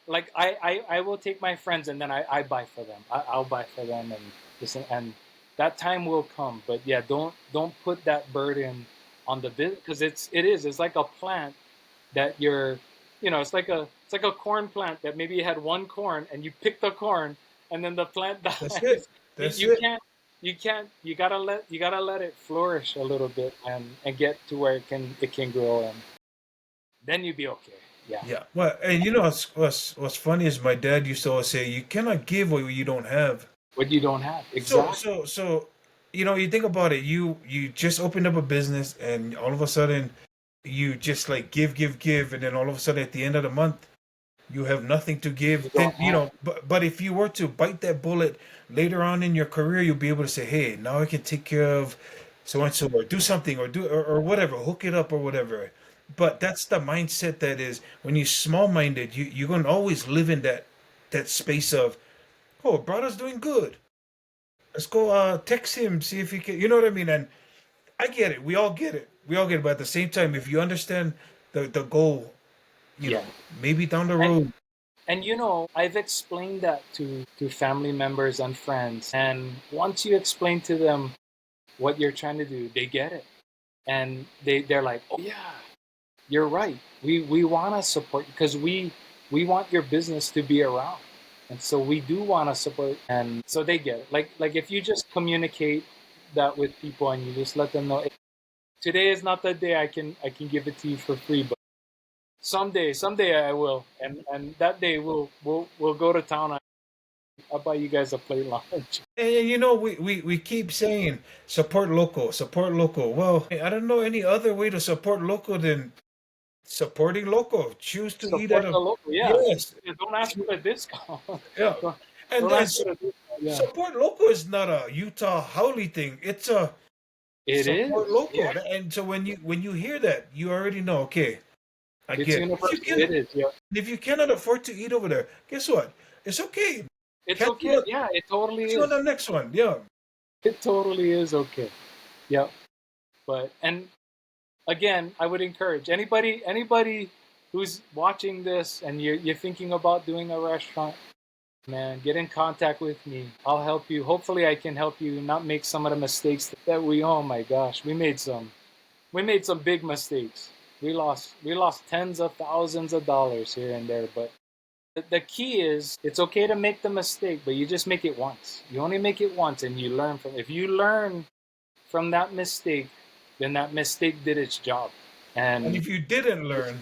like I will take my friends and then I buy for them. I'll buy for them and listen, and that time will come. But yeah, don't put that burden on the business because it's like a plant that it's like a corn plant that maybe you had one corn and you pick the corn and then the plant That's it. dies. you, That's you it. can't you gotta let it flourish a little bit and get to where it can grow, and then you'll be okay. Yeah. Yeah. Well, and what's funny is my dad used to always say, "You cannot give what you don't have." What you don't have. So Exactly. so so, you think about it. You just opened up a business, and all of a sudden, you just like give, and then all of a sudden, at the end of the month, you have nothing to You give. Then don't have. but if you were to bite that bullet later on in your career, you'll be able to say, "Hey, now I can take care of so and so, or do something, or whatever, hook it up or whatever." But that's the mindset that is when you're small minded, you're gonna always live in that space of, oh, brother's doing good. Let's go text him, see if he can. You know what I mean? And I get it. We all get it. We all get it. But at the same time, if you understand the goal, you Yeah. know, maybe down the And road. I've explained that to family members and friends, and once you explain to them what you're trying to do, they get it, and they're like, oh yeah, you're right. We want to support because we want your business to be around, and so we do want to support, and so they get it. Like if you just communicate that with people and you just let them know, today is not the day I can give it to you for free, but someday I will, and that day we'll go to town. I'll buy you guys a plate lunch. And we keep saying support local, support local. Well, I don't know any other way to support local than supporting local. Choose to eat at Support a the local, yeah. yes. Yeah, don't ask for a discount. Yeah. don't, And don't and ask so, for a discount. Yeah, Support local is not a Utah Howley thing. It's a it support is. local. Yeah, And so when you hear that, you already know, okay, I it's get it. universal. It is. Yeah, If you cannot afford to eat over there, guess what? It's okay. it's Catch you okay. on, Yeah, it totally catch you on is. the next one. Yeah. It totally is okay. Yeah, but and again, I would encourage anybody who's watching this and you're thinking about doing a restaurant, man, get in contact with me. I'll help you. Hopefully, I can help you not make some of the mistakes that we. Oh my gosh, we made some big mistakes. We lost tens of thousands of dollars here and there, but the key is it's okay to make the mistake, but you just make it once. You only make it once, and you learn from. If you learn from that mistake, then that mistake did its job. And And if you didn't learn,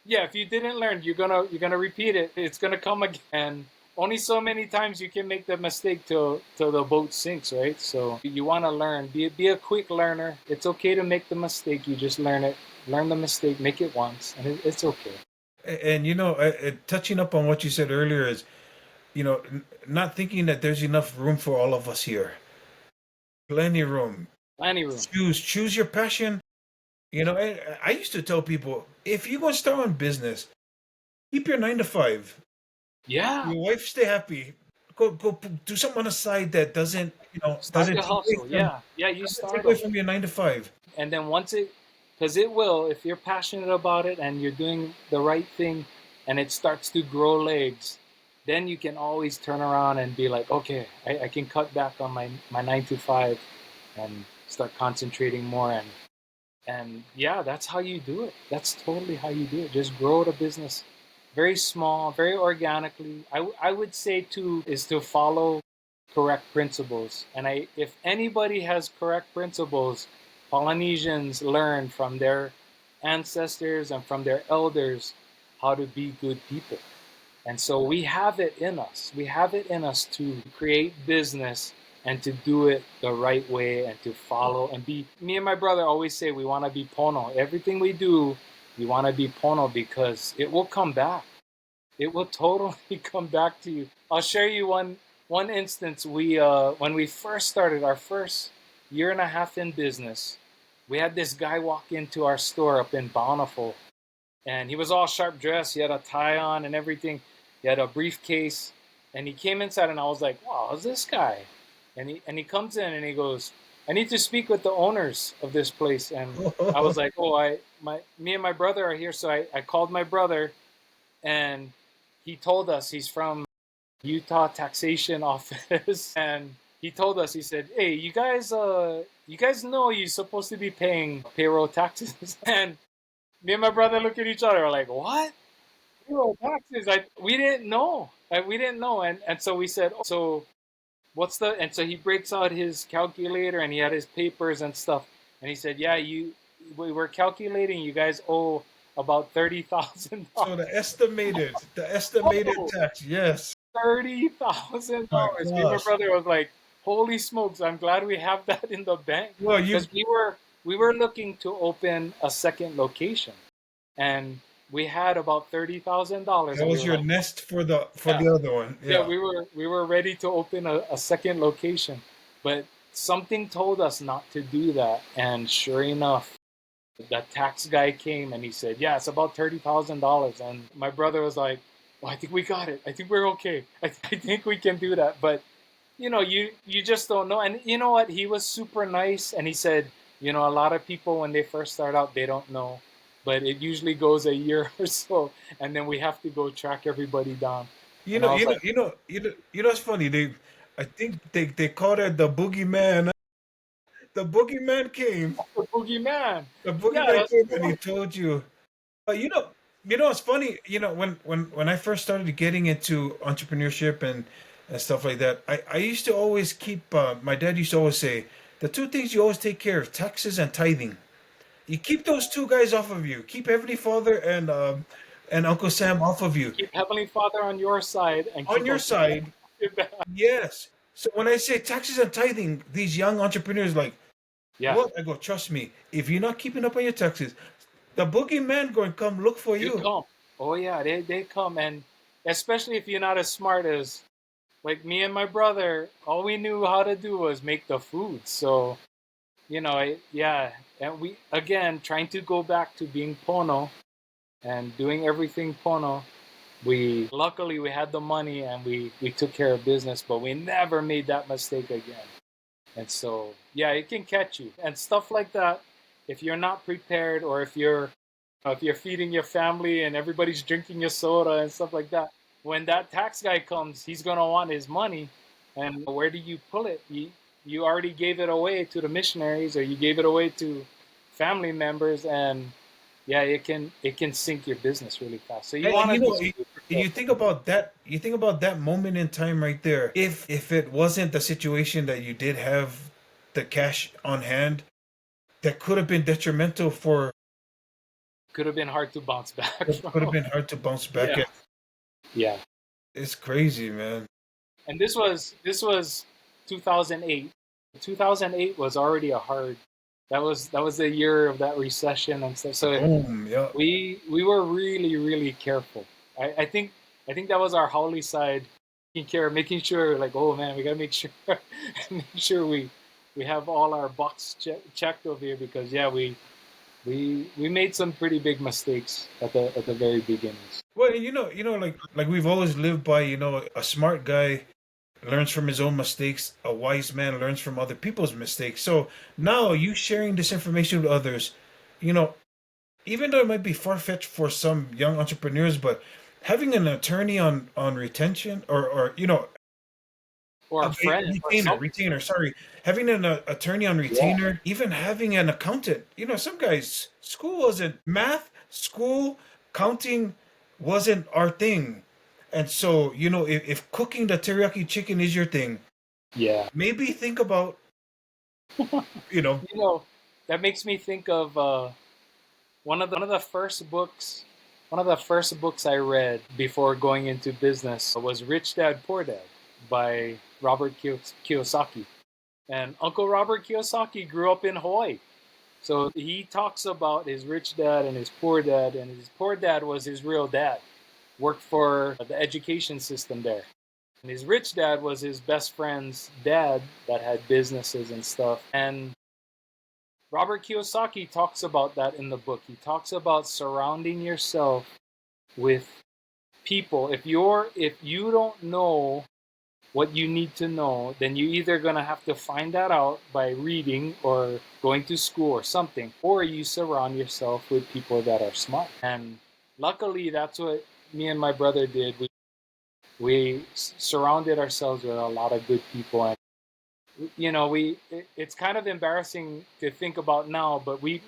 yeah, if you didn't learn, you're gonna repeat it. It's gonna come again. Only so many times you can make the mistake till the boat sinks, right? So you want to learn. Be a quick learner. It's okay to make the mistake. You just learn it. Learn the mistake. Make it once, and it's okay. and touching up on what you said earlier is, not thinking that there's enough room for all of us here. Plenty of room. Plenty room. Choose your passion. I used to tell people, if you're gonna start on business, keep your 9 to 5. Yeah. Your wife stay happy. Go do something on the side that doesn't Start doesn't the take away hustle. from Yeah. Yeah. You doesn't take start away them, from your 9 to 5. and then because it will, if you're passionate about it and you're doing the right thing, and it starts to grow legs, then you can always turn around and be like, okay, I can cut back on my 9 to 5, and start concentrating more. And yeah, that's how you do it. That's totally how you do it. Just grow the business very small, very organically. I would say too is to follow correct principles. And if anybody has correct principles, Polynesians learn from their ancestors and from their elders how to be good people. And so we have it in us. We have it in us to create business and to do it the right way and to follow and be. Me and my brother always say we want to be pono. Everything we do, we want to be pono because it will come back. It will totally come back to you. I'll share you one instance. When we first started our first year and a half in business, we had this guy walk into our store up in Bountiful, and he was all sharp dressed. He had a tie on and everything. He had a briefcase, and he came inside, and I was like, "Wow, who's this guy?" And he comes in and he goes, "I need to speak with the owners of this place." And I was like, "Oh, me and my brother are here." So I called my brother, and he told us he's from Utah taxation office, and he told us, he said, "Hey, you guys know you're supposed to be paying payroll taxes." And me and my brother look at each other, we're like, "What? Payroll taxes?" We didn't know. We didn't know. And so we said, "So what's the?" And so he breaks out his calculator, and he had his papers and stuff. And he said, "Yeah, we were calculating. You guys owe about So $30,000." the estimated Oh, tax, yes. My $30,000. Me and my gosh. brother was like, "Holy smokes! I'm glad we have that in the bank," Well, because we were looking to open a second location, and we had about $30,000, that and we was were your like, nest for the "Yeah, other one. yeah." Yeah. We were ready to open a second location, but something told us not to do that. And sure enough, the tax guy came and he said, "Yeah, it's about $30,000." And my brother was like, "Well, I think we got it. I think we're okay. I think we can do that." But you just don't know. And you know what? He was super nice, and he said, a lot of people when they first start out, they don't know, but it usually goes a year or so, and then we have to go track everybody down. You And know, I was you know, like, you know, you know, you know. It's funny. I think they called it the boogeyman. The boogeyman came. "The boogeyman." The Yeah, boogeyman that's came, and he cool. told you. But it's funny. When I first started getting into entrepreneurship and stuff like that, I used to always keep. My dad used to always say, the two things you always take care of: taxes and tithing. You keep those two guys off of you. Keep Heavenly Father and Uncle Sam off of you. Keep Heavenly Father on your side and On keep your Uncle Sam side, on your back. yes. So when I say taxes and tithing, these young entrepreneurs like, Yeah, what? I go, trust me. If you're not keeping up on your taxes, the boogeyman going to come look for you you. come. Oh yeah, they come, and especially if you're not as smart as like me and my brother, all we knew how to do was make the food. So, yeah. And we, again, trying to go back to being Pono and doing everything Pono. Luckily we had the money and we took care of business, but we never made that mistake again. And so, yeah, it can catch you and stuff like that. If you're not prepared, or if you're feeding your family and everybody's drinking your soda and stuff like that, when that tax guy comes, he's gonna want his money. And where do you pull it? You already gave it away to the missionaries, or you gave it away to family members, and yeah, it can sink your business really fast. So you And want to you be know, super you careful. think about that. You think about that moment in time right there. If it wasn't the situation that you did have the cash on hand, that could have been detrimental for. Could have been hard to bounce back It could have from. been hard to bounce back. Yeah, yeah. It's crazy, man. And this was 2008. 2008 was already a hard. That was the year of that recession and stuff. So Boom. Yeah. we were really really careful. I think that was our Howley side, making sure, like, oh man, we gotta make sure make sure we have all our box checked over here, because yeah, we made some pretty big mistakes at the very beginnings. Well, like we've always lived by, a smart guy learns from his own mistakes. A wise man learns from other people's mistakes. So now you sharing this information with others, you know, even though it might be far fetched for some young entrepreneurs, but having an attorney on retention, or Or a friend or something. retainer, sorry, having an attorney on Yeah, retainer, even having an accountant. Some guys, school, counting wasn't our thing. And so, if cooking the teriyaki chicken is your thing, yeah. maybe think about, you know, You know, that makes me think of one of the first books. One of the first books I read before going into business was Rich Dad Poor Dad by Robert Kiyosaki. And Uncle Robert Kiyosaki grew up in Hawaii. So he talks about his rich dad and his poor dad, and his poor dad was his real dad, worked for the education system there. And his rich dad was his best friend's dad that had businesses and stuff. And Robert Kiyosaki talks about that in the book. He talks about surrounding yourself with people. If you don't know what you need to know, then you're either going to have to find that out by reading or going to school or something, or you surround yourself with people that are smart. And luckily, that's what me and my brother did. We surrounded ourselves with a lot of good people. And it's kind of embarrassing to think about now, but we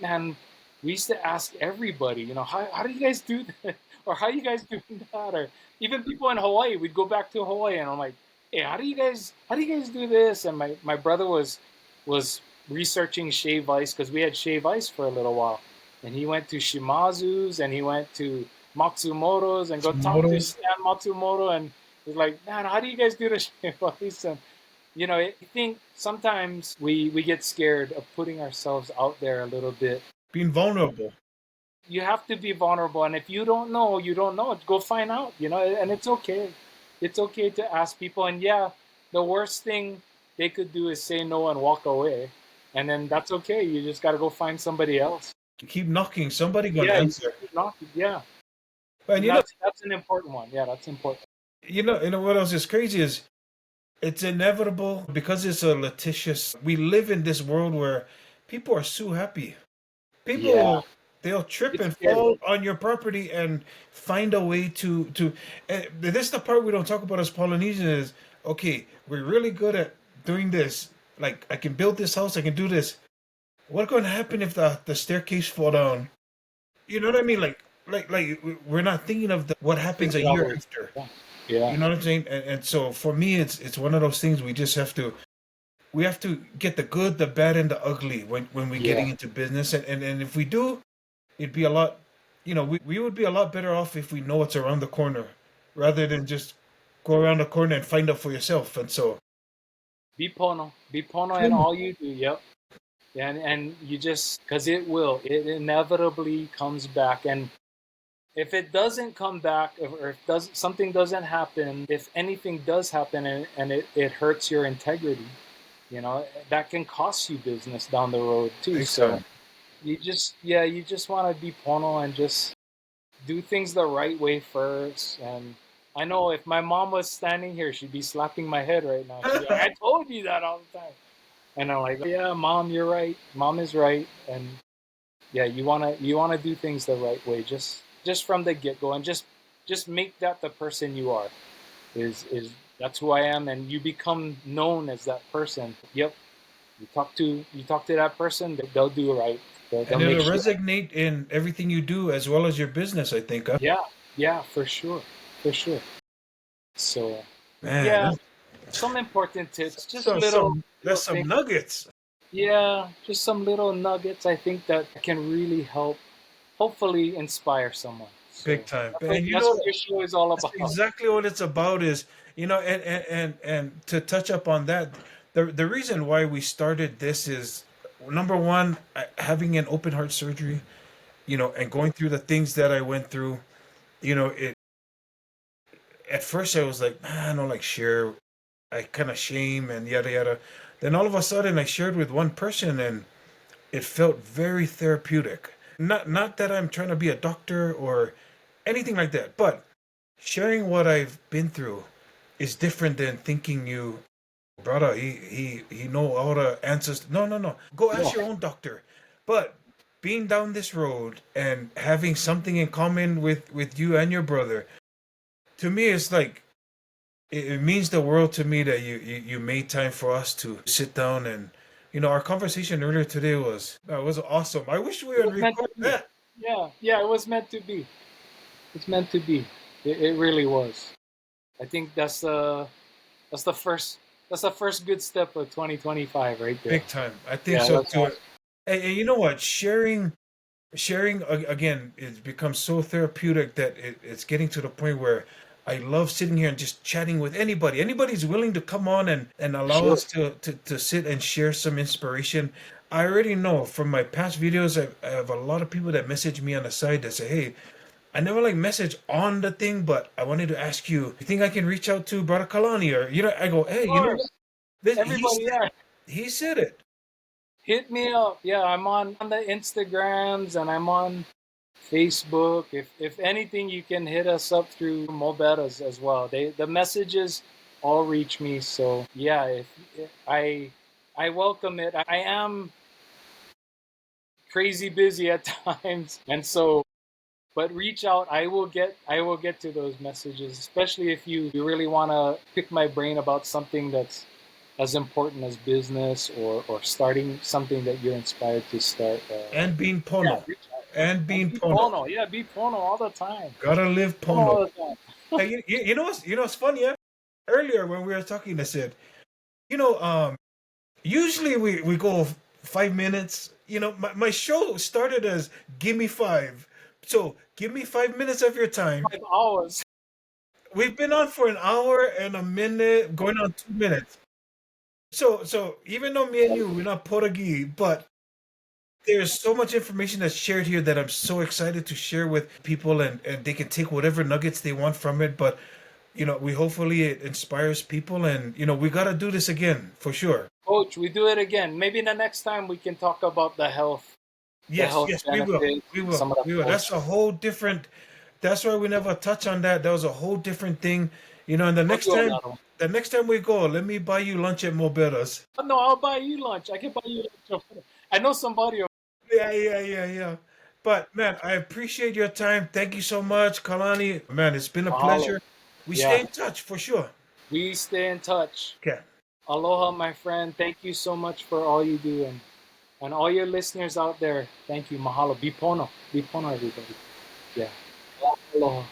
used to ask everybody, how do you guys do that, or how you guys doing that, or even people in Hawaii. We'd go back to Hawaii, and I'm like, hey, how do you guys do this? And my brother was researching shave ice, because we had shave ice for a little while, and he went to Shimazu's and he went to Matsumoto's and go talk to models. Stan Matsumoto, and he's like, man, how do you guys do the shave ice? And I think sometimes we get scared of putting ourselves out there a little bit. Being vulnerable. You have to be vulnerable, and if you don't know, you don't know. Go find out, and it's okay. It's okay to ask people, and yeah, the worst thing they could do is say no and walk away, and then that's okay. You just got to go find somebody else. Keep knocking. Somebody gonna Yeah, you answer. keep knocking. Yeah, And and that's an important one. Yeah, that's important. what else is crazy is it's inevitable because it's a litigious. We live in this world where people are so happy. Yeah, People, they'll trip it's and scary. fall on your property and find a way to. And this is the part we don't talk about as Polynesians. Is okay. We're really good at doing this. Like I can build this house. I can do this. What's going to happen if the staircase fall down? You know what I mean? Like we're not thinking of what happens a Figure out year ways. after. Yeah, yeah, You know what I'm saying? And so for me, it's one of those things we just have to get the good, the bad, and the ugly when we're yeah. getting into business. And if we do, it'd be a lot. We would be a lot better off if we know what's around the corner, rather than just go around the corner and find out for yourself. And so, Be pono in all you do. Yep. And you just, because it inevitably comes back. And if it doesn't come back, or if something doesn't happen, if anything does happen and it hurts your integrity, that can cost you business down the road too. Big So time. you just want to be pono and just do things the right way first. And I know if my mom was standing here, she'd be slapping my head right now. She'd be like, I told you that all the time. And I'm like, yeah, mom, you're right. Mom is right. And yeah, you wanna do things the right way, just from the get go, and just make that the person you are. Is That's who I am, and you become known as that person. Yep, you talk to that person, they'll do right. They'll And make it'll sure. resonate in everything you do as well as your business, I think. Huh? Yeah, yeah, for sure, for sure. So Man, yeah, some important tips, just so little some little that's things. some nuggets. Yeah, just some little nuggets. I think that can really help, hopefully inspire someone. So Big time. that's what, And that's what your show is all that's about. exactly what it's about is, and to touch up on that, the reason why we started this is number one, having an open heart surgery, and going through the things that I went through, it at first I was like, I don't like share, I kind of shame and yada yada. Then all of a sudden I shared with one person and it felt very therapeutic. Not that I'm trying to be a doctor or anything like that, but sharing what I've been through is different than thinking you, brother, he know all the answers. No, no, no. Go ask No, your own doctor. But being down this road and having something in common with you and your brother, to me it's like it means the world to me that you made time for us to sit down and our conversation earlier today was awesome. I wish we it had was meant to recorded be. that. Yeah, yeah, it was meant to be. It's meant to be. It really was. I think that's the first that's the first good step of 2025 right there. Big time. I think Yeah, so that's too. awesome. And you know what? Sharing again, it's become so therapeutic that it's getting to the point where I love sitting here and just chatting with anybody. Anybody's willing to come on and allow Sure. us to sit and share some inspiration. I already know from my past videos, I have a lot of people that message me on the side that say, hey, I never like message on the thing, but I wanted to ask you, you think I can reach out to Brother Kalani? Or, I go, Of hey, you know what? course. Everybody, yeah. He said it. Hit me up. Yeah, I'm on the Instagrams and I'm on Facebook. If anything, you can hit us up through Bettahs as well. The messages all reach me. So yeah, if I welcome it. I am crazy busy at times, and so but reach out. I will get to those messages, especially if you really want to pick my brain about something that's as important as business, or starting something that you're inspired to start. And being Yeah, Pono. reach out. And And being be Pono. Pono. Yeah, be Pono all the time. Gotta live Pono Pono. all the time. Hey, you know what's funny? Yeah? Earlier when we were talking, I said, you know, um, usually we go 5 minutes. My show started as give me five. So give me 5 minutes of your time. 5 hours. We've been on for an hour and a minute, going on 2 minutes. So even though me and you, we're not Portuguese, but there's so much information that's shared here that I'm so excited to share with people, and they can take whatever nuggets they want from it. But we hopefully it inspires people, and we gotta do this again for sure. Coach, we do it again. Maybe the next time we can talk about the Yes, health yes, we will. benefits, We and will. some of the We will. That's a culture. whole different. That's why we never touch on that. That was a whole different thing. And the We'll next do time, another one. the next time we go, let me buy you lunch at Moberas. Oh, no, I'll buy you lunch. I can buy you lunch. I know somebody. Yeah, yeah, yeah, yeah. But man, I appreciate your time. Thank you so much, Kalani. Man, it's been a Mahalo. pleasure. We stay Yeah, in touch for sure. we stay in touch. Okay. Aloha, my friend. Thank you so much for all you do, and all your listeners out there. Thank you. Mahalo. Be pono. Be pono, everybody. Yeah. Aloha.